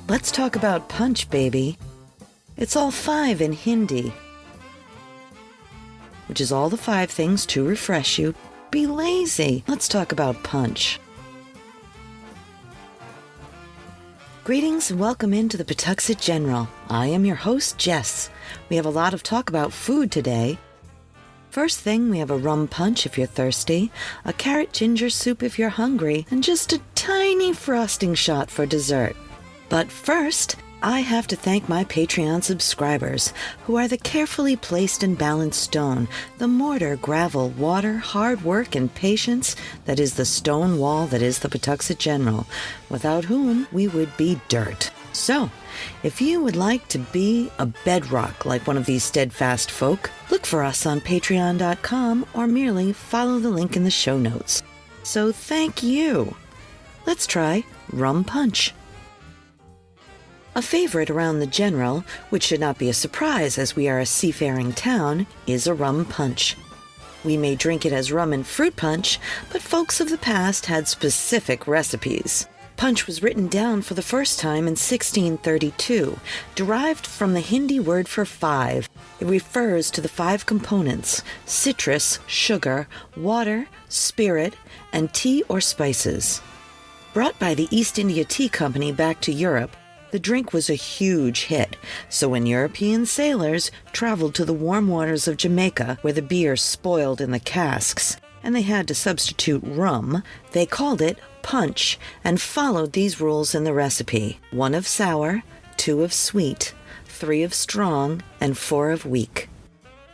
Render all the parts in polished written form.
Let's talk about punch, baby. It's all 5 in Hindi, which is all the 5 things to refresh you. Be lazy. Let's talk about punch. Greetings and welcome into the Pawtuxet General. I am your host, Jess. We have a lot of talk about food today. First thing, we have a rum punch if you're thirsty, a carrot ginger soup if you're hungry, and just a tiny frosting shot for dessert. But first, I have to thank my Patreon subscribers, who are the carefully placed and balanced stone, the mortar, gravel, water, hard work, and patience that is the stone wall that is the Pawtuxet General, without whom we would be dirt. So, if you would like to be a bedrock like one of these steadfast folk, look for us on patreon.com or merely follow the link in the show notes. So thank you. Let's try rum punch. A favorite around the General, which should not be a surprise as we are a seafaring town, is a rum punch. We may drink it as rum and fruit punch, but folks of the past had specific recipes. Punch was written down for the first time in 1632, derived from the Hindi word for 5. It refers to the 5 components: citrus, sugar, water, spirit, and tea or spices. Brought by the East India Tea Company back to Europe, the drink was a huge hit, so when European sailors traveled to the warm waters of Jamaica, where the beer spoiled in the casks, and they had to substitute rum, they called it punch and followed these rules in the recipe: 1 of sour, 2 of sweet, 3 of strong, and 4 of weak.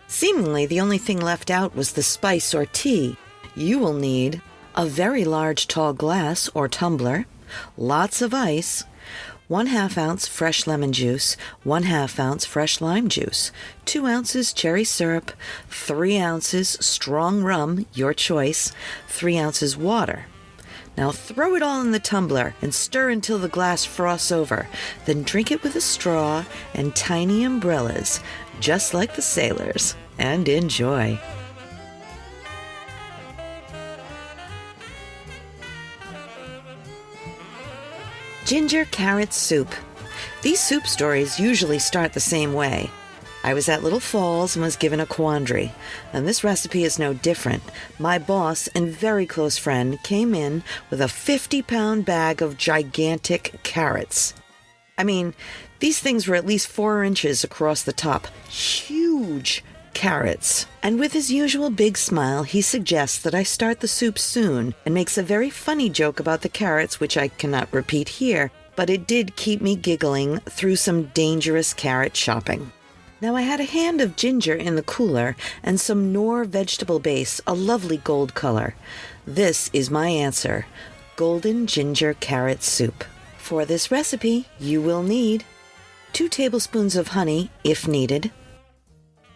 Seemingly, the only thing left out was the spice or tea. You will need a very large tall glass or tumbler, lots of ice, 1/2 ounce fresh lemon juice, 1/2 ounce fresh lime juice, 2 ounces cherry syrup, 3 ounces strong rum, your choice, 3 ounces water. Now throw it all in the tumbler and stir until the glass froths over. Then drink it with a straw and tiny umbrellas, just like the sailors, and enjoy. Ginger carrot soup. These soup stories usually start the same way. I was at Little Falls and was given a quandary, and this recipe is no different. My boss and very close friend came in with a 50-pound bag of gigantic carrots. I mean, these things were at least 4 inches across the top. Huge carrots. And with his usual big smile, he suggests that I start the soup soon and makes a very funny joke about the carrots, which I cannot repeat here, but it did keep me giggling through some dangerous carrot shopping. Now I had a hand of ginger in the cooler and some Knorr vegetable base, a lovely gold color. This is my answer: golden ginger carrot soup. For this recipe, you will need 2 tablespoons of honey, if needed,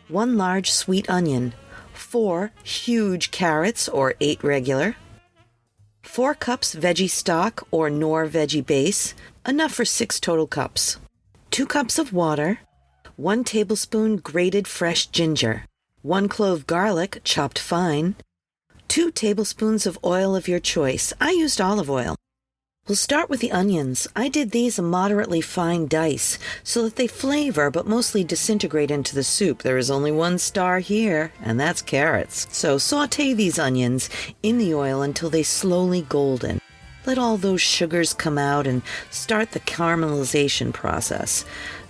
1 large sweet onion, 4 huge carrots or 8 regular, 4 cups veggie stock or Knorr veggie base, enough for 6 total cups, 2 cups of water, 1 tablespoon grated fresh ginger, 1 clove garlic chopped fine, 2 tablespoons of oil of your choice. I used olive oil. We'll start with the onions. I did these a moderately fine dice so that they flavor but mostly disintegrate into the soup. There is only 1 star here, and that's carrots. So saute these onions in the oil until they slowly golden. Let all those sugars come out and start the caramelization process.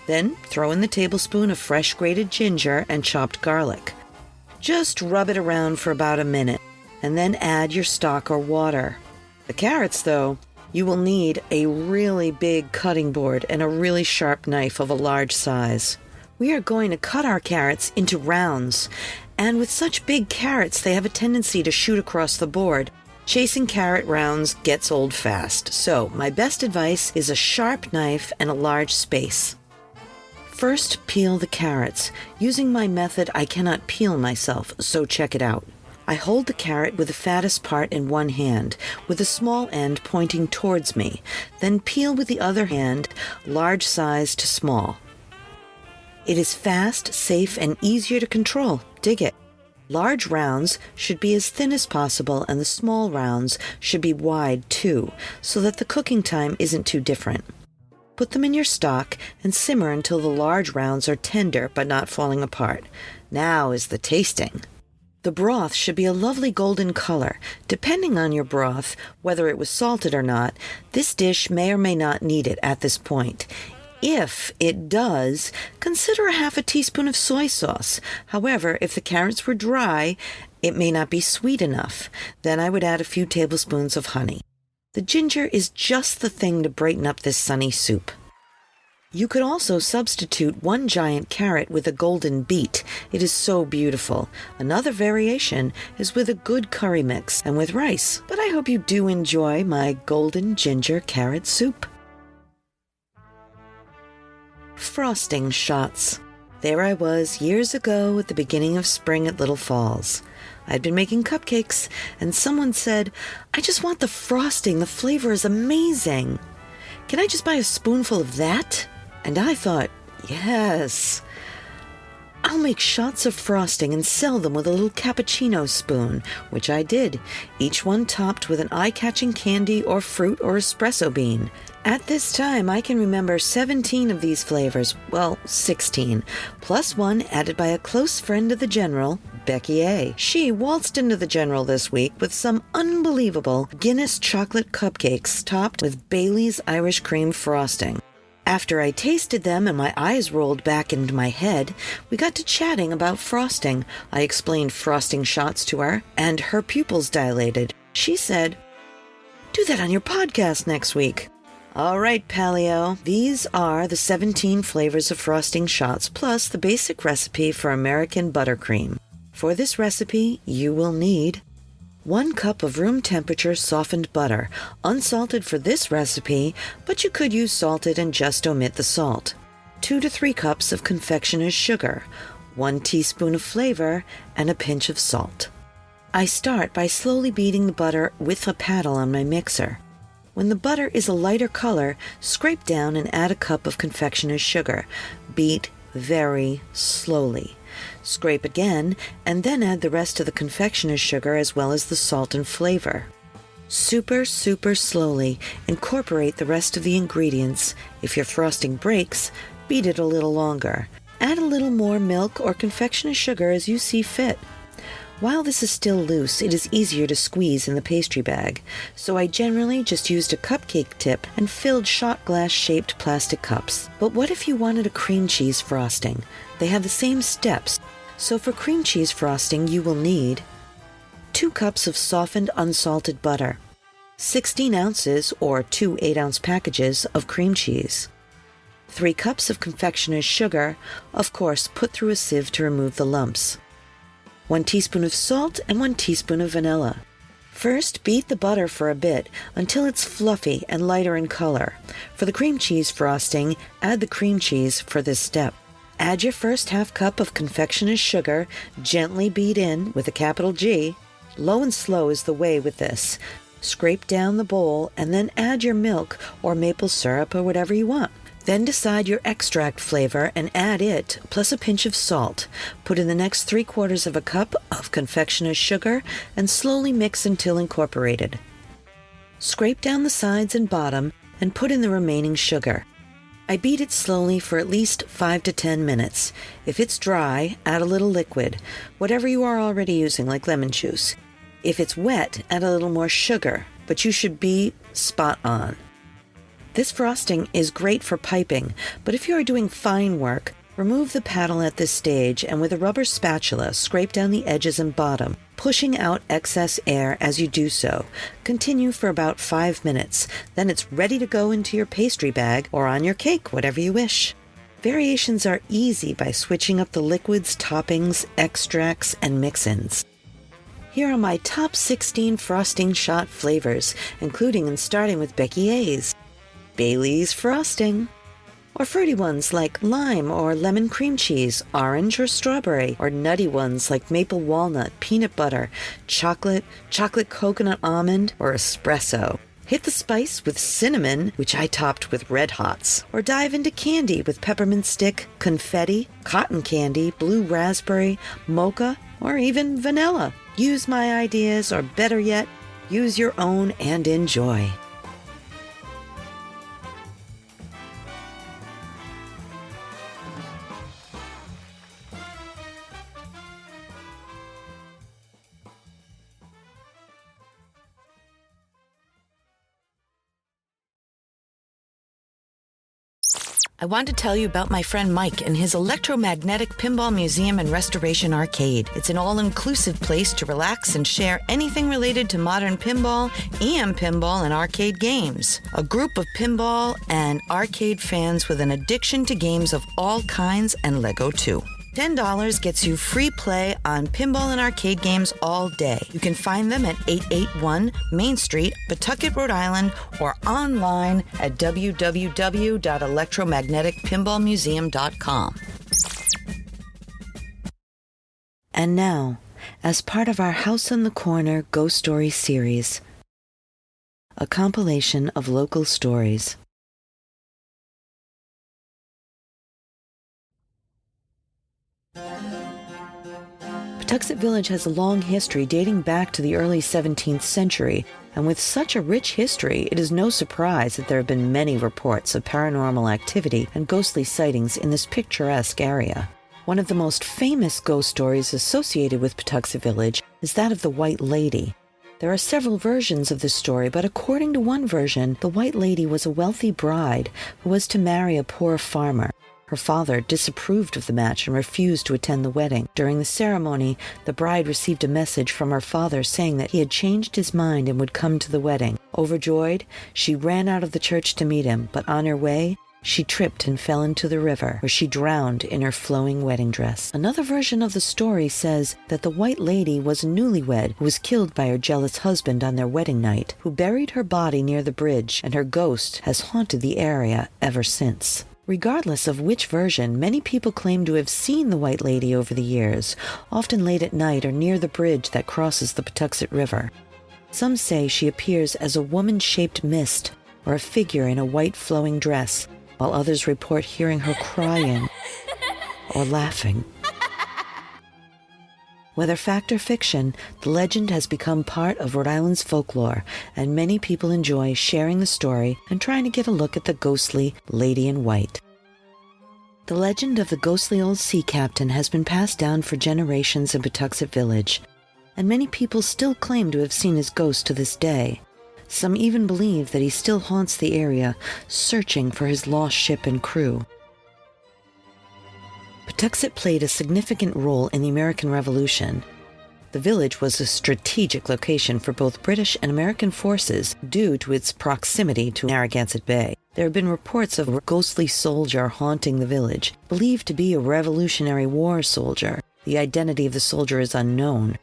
Then throw in the tablespoon of fresh grated ginger and chopped garlic. Just rub it around for about a minute, and then add your stock or water. The carrots, though, you will need a really big cutting board and a really sharp knife of a large size. We are going to cut our carrots into rounds, and with such big carrots, they have a tendency to shoot across the board. Chasing carrot rounds gets old fast, so my best advice is a sharp knife and a large space. First, peel the carrots. Using my method, I cannot peel myself, so check it out. I hold the carrot with the fattest part in one hand, with the small end pointing towards me, then peel with the other hand, large size to small. It is fast, safe, and easier to control. Dig it. Large rounds should be as thin as possible, and the small rounds should be wide too, so that the cooking time isn't too different. Put them in your stock and simmer until the large rounds are tender but not falling apart. Now is the tasting. The broth should be a lovely golden color. Depending on your broth, whether it was salted or not, this dish may or may not need it at this point. If it does, consider a half a teaspoon of soy sauce. However, if the carrots were dry, it may not be sweet enough. Then I would add a few tablespoons of honey. The ginger is just the thing to brighten up this sunny soup. You could also substitute one giant carrot with a golden beet. It is so beautiful. Another variation is with a good curry mix and with rice. But I hope you do enjoy my golden ginger carrot soup. Frosting shots. There I was years ago at the beginning of spring at Little Falls. I'd been making cupcakes, and someone said, "I just want the frosting. The flavor is amazing. Can I just buy a spoonful of that?" And I thought, yes. I'll make shots of frosting and sell them with a little cappuccino spoon, which I did, each one topped with an eye-catching candy or fruit or espresso bean. At this time, I can remember 17 of these flavors, well, 16, plus one added by a close friend of the General, Becky A. She waltzed into the General this week with some unbelievable Guinness chocolate cupcakes topped with Bailey's Irish cream frosting. After I tasted them and my eyes rolled back into my head, we got to chatting about frosting. I explained frosting shots to her, and her pupils dilated. She said, "Do that on your podcast next week." All right, Paleo. These are the 17 flavors of frosting shots, plus the basic recipe for American buttercream. For this recipe, you will need 1 cup of room temperature softened butter, unsalted for this recipe, but you could use salted and just omit the salt. 2 to 3 cups of confectioner's sugar, 1 teaspoon of flavor, and a pinch of salt. I start by slowly beating the butter with a paddle on my mixer. When the butter is a lighter color, scrape down and add a cup of confectioner's sugar. Beat very slowly. Scrape again, and then add the rest of the confectioner's sugar as well as the salt and flavor. Super slowly incorporate the rest of the ingredients. If your frosting breaks, beat it a little longer. Add a little more milk or confectioner's sugar as you see fit. While this is still loose, it is easier to squeeze in the pastry bag, so I generally just used a cupcake tip and filled shot glass-shaped plastic cups. But what if you wanted a cream cheese frosting? They have the same steps, so for cream cheese frosting you will need 2 cups of softened unsalted butter, 16 ounces or 2 8-ounce packages of cream cheese, 3 cups of confectioner's sugar, of course put through a sieve to remove the lumps, 1 teaspoon of salt and 1 teaspoon of vanilla. First, beat the butter for a bit until it's fluffy and lighter in color. For the cream cheese frosting, add the cream cheese for this step. Add your first half cup of confectioner's sugar, gently beat in with a capital G. Low and slow is the way with this. Scrape down the bowl and then add your milk or maple syrup or whatever you want. Then decide your extract flavor and add it, plus a pinch of salt. Put in the next 3/4 of a cup of confectioner's sugar and slowly mix until incorporated. Scrape down the sides and bottom and put in the remaining sugar. I beat it slowly for at least 5 to 10 minutes. If it's dry, add a little liquid, whatever you are already using, like lemon juice. If it's wet, add a little more sugar, but you should be spot on. This frosting is great for piping, but if you are doing fine work, remove the paddle at this stage and with a rubber spatula, scrape down the edges and bottom, pushing out excess air as you do so. Continue for about 5 minutes. Then it's ready to go into your pastry bag or on your cake, whatever you wish. Variations are easy by switching up the liquids, toppings, extracts, and mix-ins. Here are my top 16 frosting shot flavors, including and starting with Becky A's. Bailey's frosting, or fruity ones like lime or lemon cream cheese, orange or strawberry, or nutty ones like maple walnut, peanut butter, chocolate coconut almond, or espresso. Hit the spice with cinnamon, which I topped with Red Hots, or dive into candy with peppermint stick, confetti, cotton candy, blue raspberry, mocha, or even vanilla. Use my ideas, or better yet, use your own and enjoy. I want to tell you about my friend Mike and his electromagnetic pinball museum and restoration arcade. It's an all-inclusive place to relax and share anything related to modern pinball, EM pinball, and arcade games. A group of pinball and arcade fans with an addiction to games of all kinds and Lego too. $10 gets you free play on pinball and arcade games all day. You can find them at 881 Main Street, Pawtucket, Rhode Island, or online at www.electromagneticpinballmuseum.com. And now, as part of our House on the Corner Ghost Story series, a compilation of local stories. Pawtuxet Village has a long history dating back to the early 17th century, and with such a rich history, it is no surprise that there have been many reports of paranormal activity and ghostly sightings in this picturesque area. One of the most famous ghost stories associated with Pawtuxet Village is that of the White Lady. There are several versions of this story, but according to one version, the White Lady was a wealthy bride who was to marry a poor farmer. Her father disapproved of the match and refused to attend the wedding. During the ceremony, the bride received a message from her father saying that he had changed his mind and would come to the wedding. Overjoyed, she ran out of the church to meet him, but on her way, she tripped and fell into the river, where she drowned in her flowing wedding dress. Another version of the story says that the White Lady was a newlywed who was killed by her jealous husband on their wedding night, who buried her body near the bridge, and her ghost has haunted the area ever since. Regardless of which version, many people claim to have seen the White Lady over the years, often late at night or near the bridge that crosses the Pawtuxet River. Some say she appears as a woman-shaped mist or a figure in a white flowing dress, while others report hearing her crying or laughing. Whether fact or fiction, the legend has become part of Rhode Island's folklore, and many people enjoy sharing the story and trying to get a look at the ghostly Lady in White. The legend of the ghostly old sea captain has been passed down for generations in Pawtuxet Village, and many people still claim to have seen his ghost to this day. Some even believe that he still haunts the area, searching for his lost ship and crew. Pawtuxet played a significant role in the American Revolution. The village was a strategic location for both British and American forces due to its proximity to Narragansett Bay. There have been reports of a ghostly soldier haunting the village, believed to be a Revolutionary War soldier. The identity of the soldier is unknown,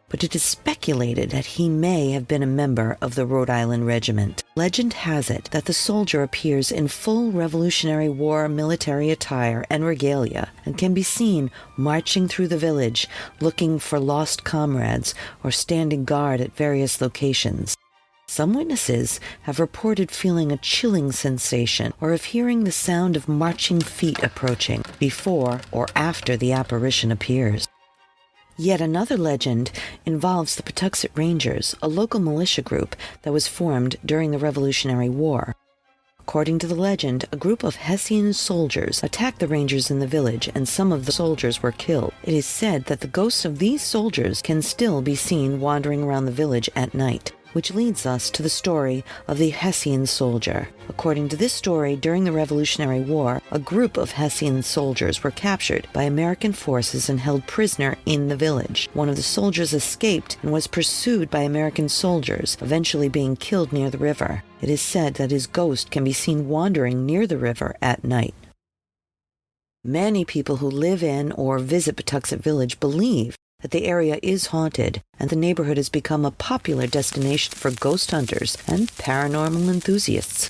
but it is speculated that he may have been a member of the Rhode Island Regiment. Legend has it that the soldier appears in full Revolutionary War military attire and regalia and can be seen marching through the village, looking for lost comrades or standing guard at various locations. Some witnesses have reported feeling a chilling sensation or of hearing the sound of marching feet approaching before or after the apparition appears. Yet another legend involves the Pawtuxet Rangers, a local militia group that was formed during the Revolutionary War. According to the legend, a group of Hessian soldiers attacked the Rangers in the village, and some of the soldiers were killed. It is said that the ghosts of these soldiers can still be seen wandering around the village at night, which leads us to the story of the Hessian soldier. According to this story, during the Revolutionary War, a group of Hessian soldiers were captured by American forces and held prisoner in the village. One of the soldiers escaped and was pursued by American soldiers, eventually being killed near the river. It is said that his ghost can be seen wandering near the river at night. Many people who live in or visit Pawtuxet Village believe that the area is haunted, and the neighborhood has become a popular destination for ghost hunters and paranormal enthusiasts.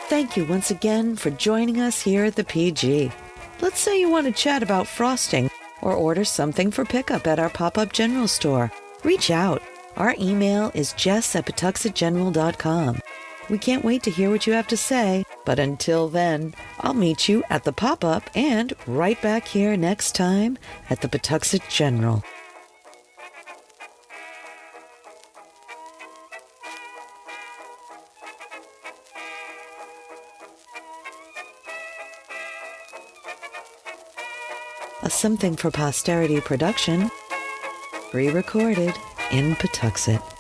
Thank you once again for joining us here at the PG. Let's say you want to chat about frosting or order something for pickup at our pop-up general store. Reach out. Our email is jess@pawtuxetgeneral.com. We can't wait to hear what you have to say, but until then, I'll meet you at the pop-up and right back here next time at the Pawtuxet General. A Something for Posterity production. Pre-recorded in Pawtuxet.